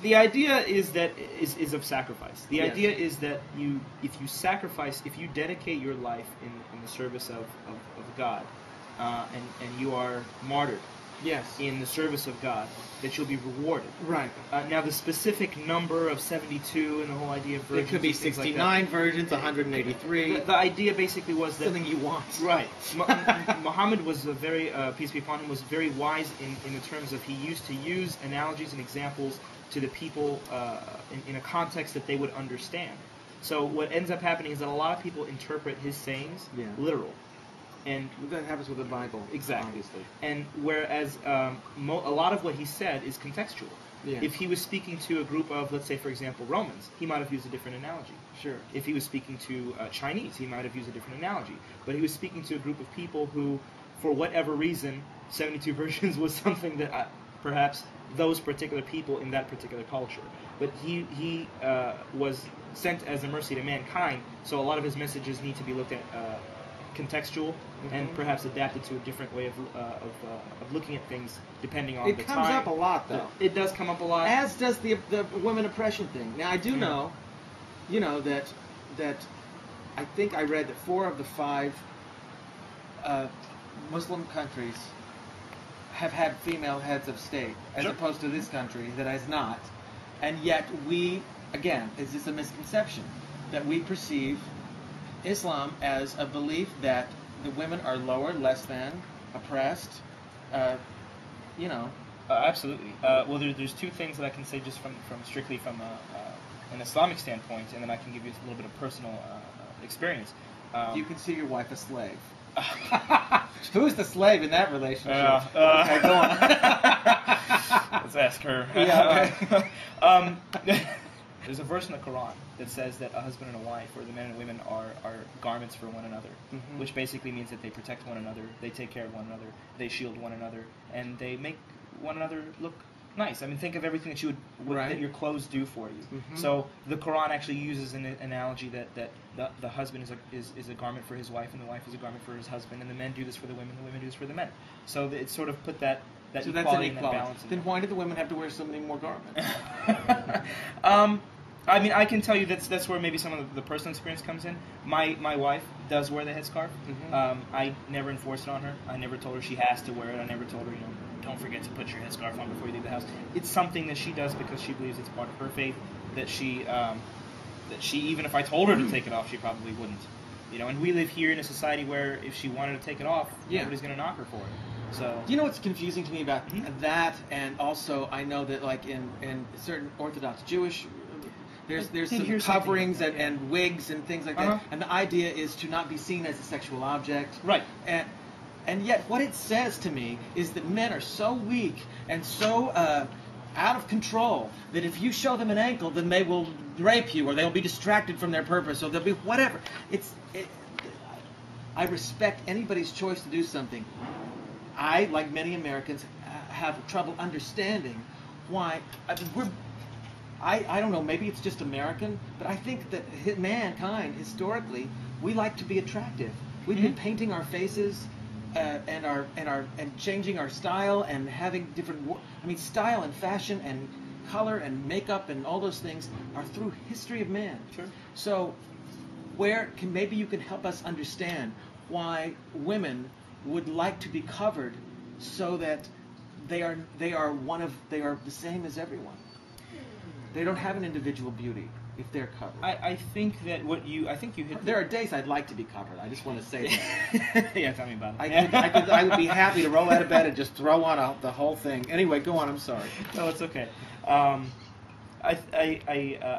The idea is that is of sacrifice. The Yes. idea is that if you sacrifice, if you dedicate your life in the service of God, and you are martyred Yes. in the service of God, that you'll be rewarded. Right. Now, the specific number of 72 and the whole idea of virgins, It could be and things like 69 that, virgins, 183. The idea basically was that Something you want. right. Muhammad was a very peace be upon him, was very wise in the terms of he used to use analogies and examples to the people in a context that they would understand. So what ends up happening is that a lot of people interpret his sayings literal. And that happens with the Bible, exactly. obviously. And whereas a lot of what he said is contextual. Yeah. If he was speaking to a group of, let's say, for example, Romans, he might have used a different analogy. Sure. If he was speaking to Chinese, he might have used a different analogy. But he was speaking to a group of people who, for whatever reason, 72 virgins was something that perhaps those particular people in that particular culture. But he was sent as a mercy to mankind, so a lot of his messages need to be looked at contextual and perhaps adapted to a different way of looking at things depending on the time. It comes up a lot, though. It does come up a lot. As does the women oppression thing. Now, I do know, that I think I read that 4 of the 5 Muslim countries have had female heads of state, as opposed to this country that has not. And yet we, again, is this a misconception that we perceive Islam as a belief that the women are lower, less than, oppressed, Absolutely. Well, there's 2 things that I can say just from strictly from an Islamic standpoint, and then I can give you a little bit of personal experience. Do you consider your wife a slave? Who's the slave in that relationship? Okay, go on. Let's ask her. Yeah. Okay. There's a verse in the Quran that says that a husband and a wife, or the men and women, are garments for one another, which basically means that they protect one another, they take care of one another, they shield one another, and they make one another look nice. I mean, think of everything that you that your clothes do for you. So the Quran actually uses an analogy that the husband is a garment for his wife, and the wife is a garment for his husband, and the men do this for the women, and the women do this for the men. So it's sort of put that so equality that's an and that equality. balance. Then why do the women have to wear so many more garments? I mean, I can tell you that's where maybe some of the personal experience comes in. My wife does wear the headscarf. I never enforced it on her. I never told her she has to wear it. I never told her, don't forget to put your headscarf on before you leave the house. It's something that she does because she believes it's part of her faith. That she even if I told her to take it off, she probably wouldn't. And we live here in a society where if she wanted to take it off, nobody's going to knock her for it. So you know what's confusing to me about that, and also I know that like in certain Orthodox Jewish. There's some coverings and wigs and things like that, and the idea is to not be seen as a sexual object. Right. And yet what it says to me is that men are so weak and so out of control that if you show them an ankle, then they will rape you, or they'll be distracted from their purpose, or they'll be whatever. I respect anybody's choice to do something. I, like many Americans, have trouble understanding why. I don't know, maybe it's just American, but I think that mankind, historically, we like to be attractive. We've been painting our faces and changing our style and having different, style and fashion and color and makeup and all those things are through history of man. Sure. So maybe you can help us understand why women would like to be covered so that they are the same as everyone. They don't have an individual beauty if they're covered. I think that I think you hit. There are days I'd like to be covered. I just want to say that. Yeah, tell me about it. I would be happy to roll out of bed and just throw on the whole thing. Anyway, go on. I'm sorry. No, it's okay. I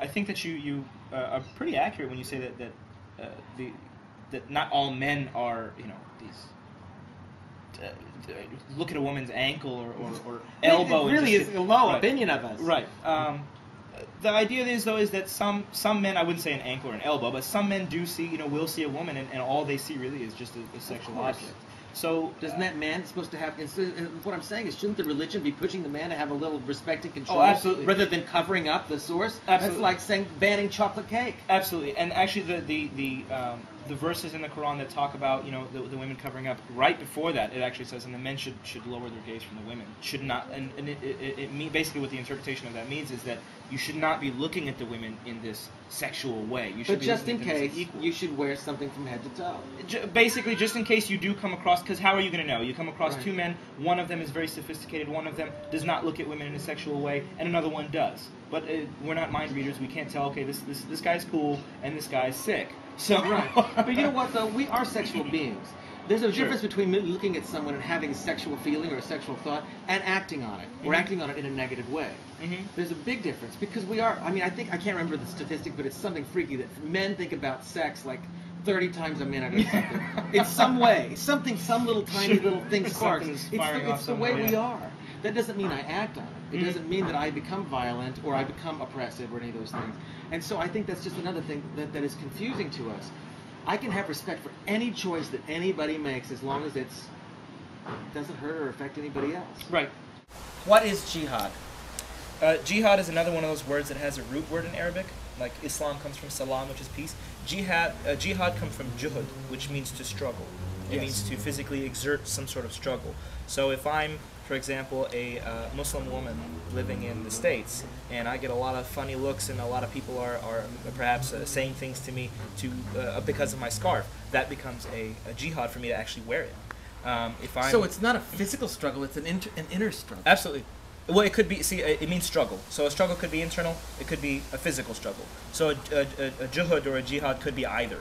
think that you are pretty accurate when you say that not all men are these. Look at a woman's ankle or elbow. It really is a low opinion of us. Right. The idea is that some men, I wouldn't say an ankle or an elbow, but some men do see, will see a woman and all they see really is just a sexual object. So doesn't that man supposed to have? What I'm saying is, shouldn't the religion be pushing the man to have a little respect and control, rather than covering up the source? Absolutely. That's like banning chocolate cake. Absolutely, and actually the the verses in the Quran that talk about, you know, the women covering up, right before that, it actually says, and the men should lower their gaze from the women. Should not, and basically what the interpretation of that means is that you should not be looking at the women in this sexual way. You should but just in case, you should wear something from head to toe. Basically, just in case you do come across, because how are you going to know? You come across Right. two men, one of them is very sophisticated, one of them does not look at women in a sexual way, and another one does. But we're not mind readers. We can't tell, okay, this guy's cool and this guy's sick. So Right. But you know what, though? We are sexual beings. There's a Sure. difference between looking at someone and having a sexual feeling or a sexual thought and acting on it, or Mhm. acting on it in a negative way. Mhm. There's a big difference because we are, I mean, I think, I can't remember the statistic, but it's something freaky that men think about sex like 30 times a minute or something. In some way. Some little tiny little thing sparks. Something's It's firing off the way somewhere, we yeah. are. That doesn't mean I act on it. It Mhm. doesn't mean that I become violent or I become oppressive or any of those things. And so I think that's just another thing that is confusing to us. I can have respect for any choice that anybody makes as long as it doesn't hurt or affect anybody else. Right. What is jihad? Jihad is another one of those words that has a root word in Arabic. Like Islam comes from salam, which is peace. Jihad comes from juhud, which means to struggle. It Yes. means to physically exert some sort of struggle. So if I'm, for example, a Muslim woman living in the States, and I get a lot of funny looks, and a lot of people are perhaps saying things to me because of my scarf, that becomes a jihad for me to actually wear it. If I'm, So it's not a physical struggle, it's an inner struggle. Absolutely. Well, it could be, see, it means struggle. So a struggle could be internal, it could be a physical struggle. So a juhud or a jihad could be either.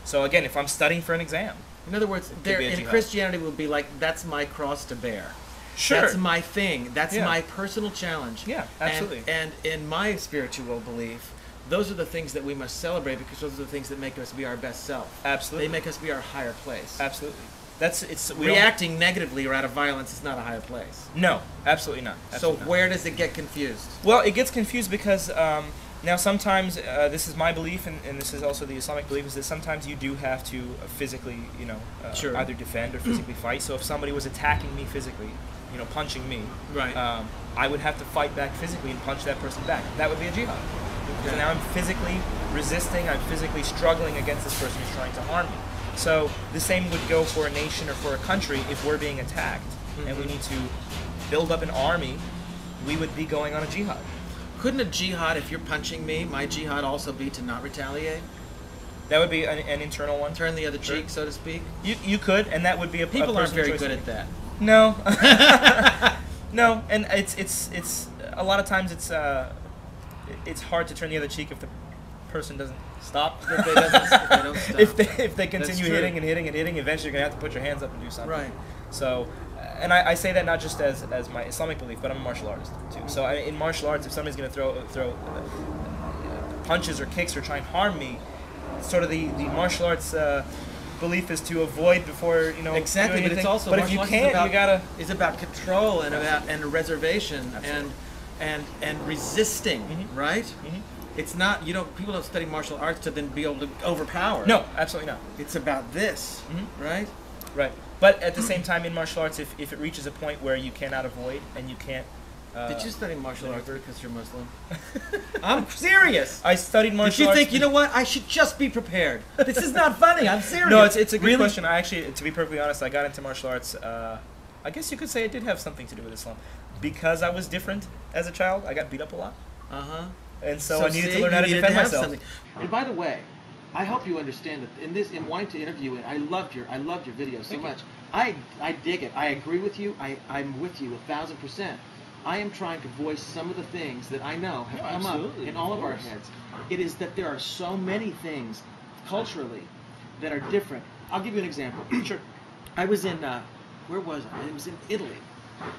So again, if I'm studying for an exam. In other words, be a in jihad. Christianity will be like, that's my cross to bear. Sure. That's my thing. That's Yeah. my personal challenge. Yeah, absolutely. And in my spiritual belief, those are the things that we must celebrate because those are the things that make us be our best self. Absolutely. They make us be our higher place. Absolutely. We Reacting negatively or out of violence is not a higher place. No, absolutely not. Absolutely So not. where does it get confused? Well, it gets confused because now sometimes this is my belief, and this is also the Islamic belief, is that sometimes you do have to physically, Sure. either defend or physically fight. So if somebody was attacking me physically, punching me, Right. I would have to fight back physically and punch that person back. That would be a jihad. Because now I'm physically resisting, I'm physically struggling against this person who's trying to harm me. So the same would go for a nation or for a country if we're being attacked and we need to build up an army, we would be going on a jihad. Couldn't a jihad, if you're punching me, my jihad also be to not retaliate? That would be an internal one. Turn the other Sure. cheek, so to speak? You could, and that would be a People aren't personal very choice good to at that. No. No, and it's a lot of times it's hard to turn the other cheek if the person doesn't stop. If they don't stop. If they continue true. hitting and hitting and hitting, eventually you're gonna have to put your hands up and do something. Right. So, and I say that not just as my Islamic belief, but I'm a martial artist too. So in martial arts, if somebody's gonna throw punches or kicks or try and harm me, sort of the martial arts belief is to avoid before Exactly, doing but it's anything. also But if you can't, you gotta. It's about control and Absolutely. and reservation Absolutely. and resisting, Mhm. right? Mhm. It's not people don't study martial arts to then be able to overpower. No, absolutely not. It's about this, Mhm. right? Right. But at the same time, in martial arts, if it reaches a point where you cannot avoid and you can't. Did you study martial arts maneuver. because you're Muslim? I'm serious. I studied martial Did you arts. think, you know what? I should just be prepared. This is not funny. I'm serious. No, it's a good Really? question. I actually, to be perfectly honest, I got into martial arts. I guess you could say it did have something to do with Islam, because I was different as a child. I got beat up a lot, Uh-huh. and so I needed see, to learn how you to needed defend have myself. something. And by the way, I hope you understand that in wanting to interview it, I loved your video so Thank you. much. I dig it. I agree with you. I'm with you 1,000%. I am trying to voice some of the things that I know have No, come up absolutely, in of all of our course. heads. It is that there are so many things culturally that are different. I'll give you an example. Sure. I was in, where was I? It was in Italy.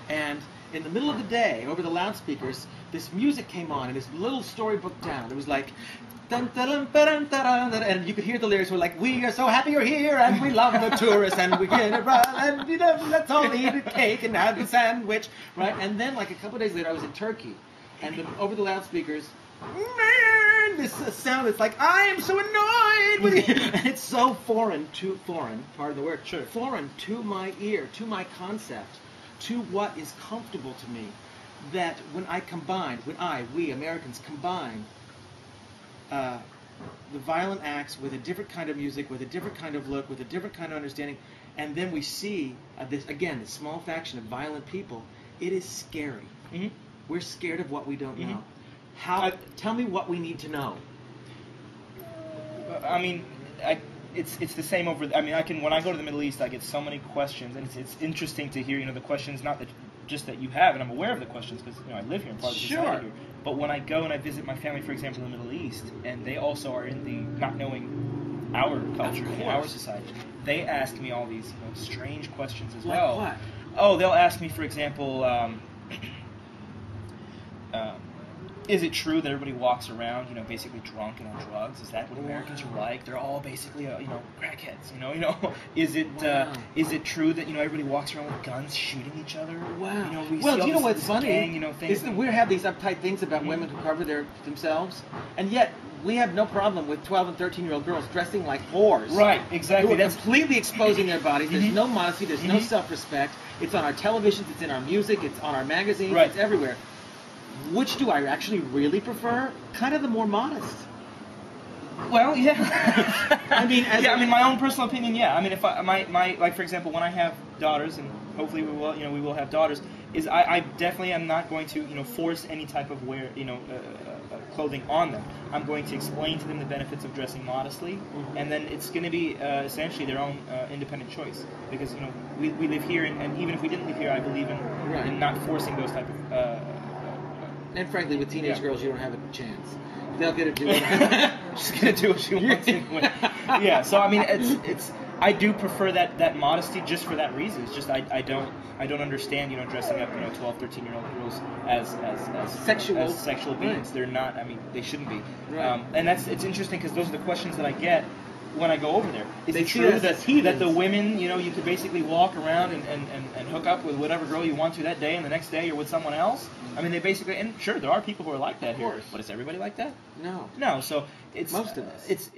And in the middle of the day, over the loudspeakers, this music came on in this little storybook town. It was like, dun, dun, dun, dun, dun, dun, and you could hear the lyrics were like, we are so happy you're here, and we love the tourists, and we get it right, and let's all eat a cake and have a sandwich, right? And then, like a couple of days later, I was in Turkey, and over the loudspeakers, man, this sound is like, I am so annoyed with you. And it's so foreign, pardon the word, Sure. foreign to my ear, to my concept, to what is comfortable to me, that when we Americans combine the violent acts with a different kind of music, with a different kind of look, with a different kind of understanding, and then we see this again, this small faction of violent people. It is scary. Mm-hmm. We're scared of what we don't Mm-hmm. know. Tell me what we need to know. I mean, it's the same over. I mean, when I go to the Middle East, I get so many questions, and it's interesting to hear the questions, not that just that you have, and I'm aware of the questions because I live here and part of the society here. But when I go and I visit my family, for example, in the Middle East, and they also are in the not knowing our culture, our society, they ask me all these strange questions as well. Like what? Oh, they'll ask me, for example. Is it true that everybody walks around, basically drunk and on drugs? Is that what Americans are like? They're all basically, crackheads. Is it true that everybody walks around with guns shooting each other? Wow. Well, you know what's funny? Gang, is that we have these uptight things about women who cover themselves, and yet we have no problem with 12 and 13-year-old girls dressing like whores. Right. Exactly. That's completely exposing their bodies. There's no modesty. There's no Mm-hmm. self-respect. It's on our televisions. It's in our music. It's on our magazines. Right. It's everywhere. Which do I actually really prefer? Kind of the more modest. Well, yeah. I mean, my own personal opinion, yeah. I mean, if like for example, when I have daughters, and hopefully we will have daughters, is I definitely am not going to force any type of clothing on them. I'm going to explain to them the benefits of dressing modestly, and then it's going to be essentially their own independent choice, because we live here, and even if we didn't live here, I believe in not forcing those type of. And frankly, with teenage girls, you don't have a chance. They'll get it to She's gonna do what she wants anyway. Yeah. So I mean, it's. I do prefer that modesty just for that reason. It's just I don't understand dressing up 12, 13-year-old girls as sexual beings. Right. They're not. I mean, they shouldn't be. Right. And it's interesting because those are the questions that I get when I go over there. Is They it see true us as that the women, you could basically walk around and hook up with whatever girl you want to that day, and the next day you're with someone else? I mean, they basically, and sure, there are people who are like that here, but is everybody like that? No. No, so it's... Most of us. It's